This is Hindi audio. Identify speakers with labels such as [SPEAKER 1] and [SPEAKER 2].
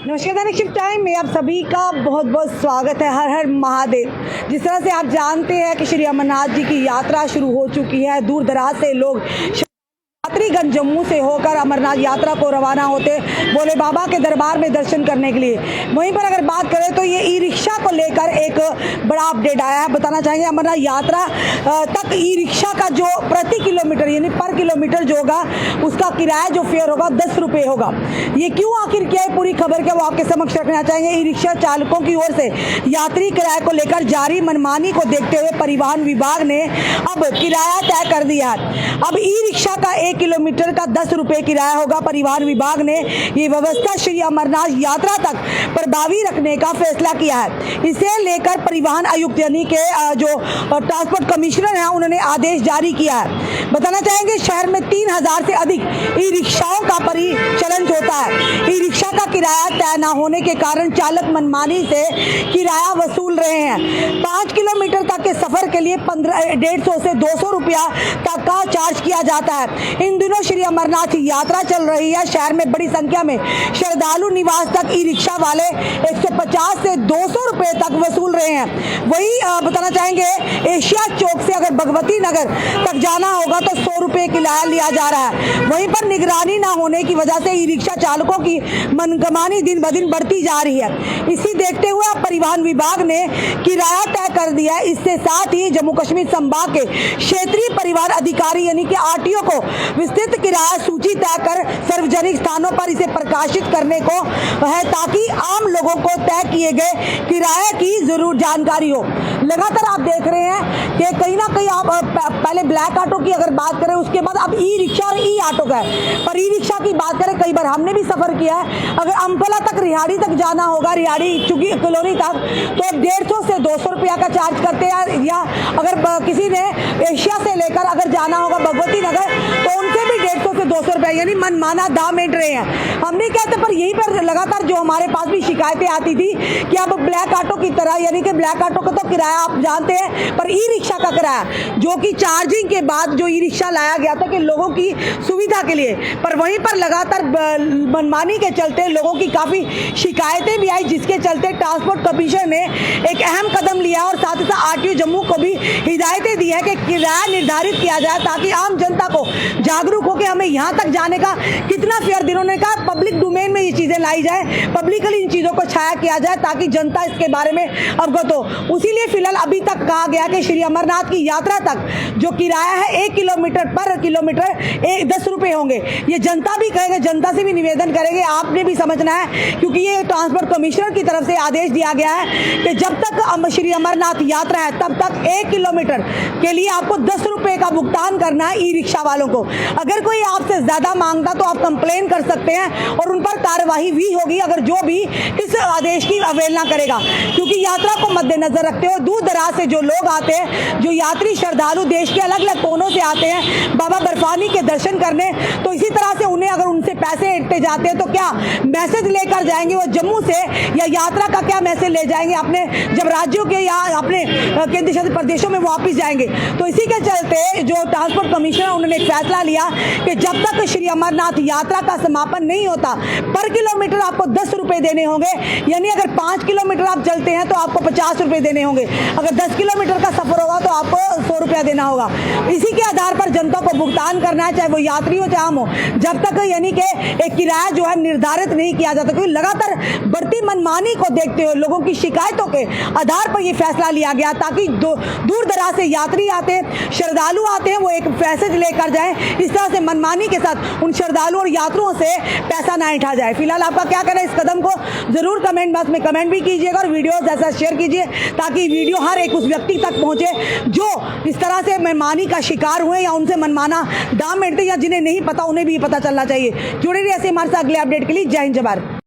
[SPEAKER 1] नमस्कार दैनिक शिफ्ट टाइम में आप सभी का बहुत बहुत स्वागत है। हर हर महादेव। जिस तरह से आप जानते हैं कि श्री अमरनाथ जी की यात्रा शुरू हो चुकी है, दूर दराज से लोग यात्रीगण जम्मू से होकर अमरनाथ यात्रा को रवाना होते भोले बाबा के दरबार में दर्शन करने के लिए। वहीं पर अगर बात करें तो ये ई रिक्शा को लेकर एक बड़ा अपडेट आया है। बताना चाहेंगे अमरनाथ यात्रा तक ई रिक्शा का जो प्रति किलोमीटर यानी पर किलोमीटर जो होगा उसका किराया जो फेयर होगा 10 रुपये होगा। ये क्यों आखिर क्या है, पूरी खबर क्या वो आपके समक्ष रखना चाहेंगे। ई रिक्शा चालकों की ओर से यात्री किराए को लेकर जारी मनमानी को देखते हुए परिवहन विभाग ने अब किराया तय कर दिया है। अब ई रिक्शा का 1 किलोमीटर का 10 रुपये किराया होगा। परिवहन विभाग ने ये व्यवस्था श्री अमरनाथ यात्रा तक प्रभावी रखने का फैसला किया है। इसे लेकर परिवहन आयुक्त यानी के जो ट्रांसपोर्ट कमिश्नर हैं उन्होंने आदेश जारी किया है। बताना चाहेंगे शहर में 3000 से अधिक ई रिक्शाओं का परिचालन होता है। ई रिक्शा का किराया तय न होने के कारण चालक मनमानी से किराया वसूल रहे हैं। 5 किलोमीटर तक के सफर के लिए 150 से 200 रुपया तक का चार्ज किया जाता है। इन दिनों श्री अमरनाथ यात्रा चल रही है। शहर में बड़ी संख्या में श्रद्धालु निवास तक ई रिक्शा वाले 150 से 200 रुपए तक वसूल रहे हैं। वही बताना चाहेंगे एशिया चौक से अगर भगवती नगर तक जाना होगा तो 100 रुपए किराया लिया जा रहा है। वहीं पर निगरानी न होने की वजह से ई रिक्शा चालकों की मनमानी दिन ब दिन बढ़ती जा रही है। इसी देखते हुए परिवहन विभाग ने किराया तय कर दिया है। इसके साथ ही जम्मू कश्मीर संभाग के क्षेत्रीय परिवहन अधिकारी यानी कि आरटीओ को विस्तृत किराया सूची तय कर सार्वजनिक स्थानों पर इसे प्रकाशित करने को है ताकि आम लोगों को तय किए गए किराए की जरूर जानकारी हो। लगातार आप देख रहे हैं कि कहीं ना कहीं आप पहले ब्लैक ऑटो की अगर बात करें उसके बाद अब ई रिक्शा और ई ऑटो का है। पर ई रिक्शा की बात करें कई बार हमने भी सफर किया है। अगर अम्फला तक रिहाड़ी तक जाना होगा, रिहाड़ी चुकी कॉलोनी तक, तो 150 से 200 रुपया का चार्ज करते हैं। या अगर किसी ने एशिया से लेकर अगर जाना होगा भगवती नगर तो उनसे भी 150 से 200 रुपया यानी मनमाना दाम ऐंठ रहे हैं। हमने कहते पर यहीं पर लगातार जो हमारे पास भी शिकायतें आती थी कि अब ब्लैक ऑटो की तरह यानी कि ब्लैक ऑटो का तो किराया आप जानते हैं, पर ई रिक्शा का किराया जो कि चार्जिंग के बाद जो ई रिक्शा लाया गया था कि लोगों की सुविधा के लिए, पर वहीं पर लगातार मनमानी के चलते लोगों की काफ़ी शिकायतें भी आई, जिसके चलते ट्रांसपोर्ट कमीशन ने एक अहम कदम लिया और साथ ही साथ आरटीओ जम्मू को भी हिदायतें दी है कि किराया निर्धारित किया जाए ताकि आम जनता को जागरूक हो कि हमें यहाँ तक जाने का कितना फेयर। उन्होंने कहा पब्लिक डोमेन में ये चीज़ें लाई जाए, पब्लिकली इन चीज़ों को छाया किया जाए ताकि जनता इसके बारे में अवगत हो। उसीलिए फिलहाल अभी तक कहा गया कि श्री अमरनाथ की यात्रा तक जो किराया है 1 किलोमीटर पर किलोमीटर 10 रुपये होंगे। ये जनता भी कहेंगे, जनता से भी निवेदन करेंगे, आपने भी समझना है क्योंकि ये ट्रांसपोर्ट कमिश्नर की तरफ से आदेश दिया गया है कि जब तक श्री अमरनाथ यात्रा है तब तक 1 किलोमीटर के लिए आपको 10 रुपये का भुगतान करना है ई रिक्शा वालों को। अगर कोई आपसे ज्यादा मांगता तो आप कंप्लेन कर सकते हैं और उन पर कार्रवाई भी होगी अगर जो भी इस आदेश की अवहेलना करेगा। क्योंकि यात्रा को मद्देनजर रखते हुए दूर दराज से जो लोग आते हैं, जो यात्री श्रद्धालु देश के अलग अलग कोनों से आते हैं बाबा बर्फानी के दर्शन करने, तो इसी तरह से उन्हें अगर उनसे पैसे ऐंठते जाते हैं तो क्या मैसेज लेकर जाएंगे वो जम्मू से, या यात्रा का क्या मैसेज ले जाएंगे अपने जब राज्यों के या अपने केंद्र शासित प्रदेशों में वापस जाएंगे। तो इसी के चलते जो ट्रांसपोर्ट कमिश्नर उन्होंने एक फैसला लिया कि जब तक श्री अमरनाथ यात्रा का समापन नहीं होता पर किलोमीटर आपको 10 रुपये देने होंगे। यानी अगर 5 किलोमीटर आप चलते हैं तो आपको 50 रुपये देने होंगे, अगर 10 किलोमीटर का सफर होगा तो आपको 100 रुपया देना होगा। इसी के आधार पर जनता को भुगतान करना है, चाहे वो यात्री हो चाहे आम हो, जब तक यानी कि एक किराया जो है निर्धारित नहीं किया जाता। क्योंकि लगातार बढ़ती मनमानी को देखते हुए लोगों की शिकायतों के आधार पर यह फैसला लिया गया ताकि दूर दराज से यात्री आते हैं, श्रद्धालु आते हैं, वो एक मैसेज लेकर जाएं। इस तरह से मनमानी के साथ उन श्रद्धालुओं और यात्रियों से पैसा ना उठा जाए। फिलहाल आपका क्या कहना है इस कदम को जरूर कमेंट बॉक्स में कमेंट भी कीजिएगा और वीडियो ऐसा शेयर कीजिए ताकि वीडियो हर एक उस व्यक्ति तक पहुंचे जो इस तरह से मनमानी का शिकार हुए या उनसे मनमाना दाम मिलते या जिन्हें नहीं पता उन्हें भी पता चलना चाहिए। जुड़े रहिए ऐसे हमारे साथ अगले अपडेट के लिए। जय हिंद जय भारत।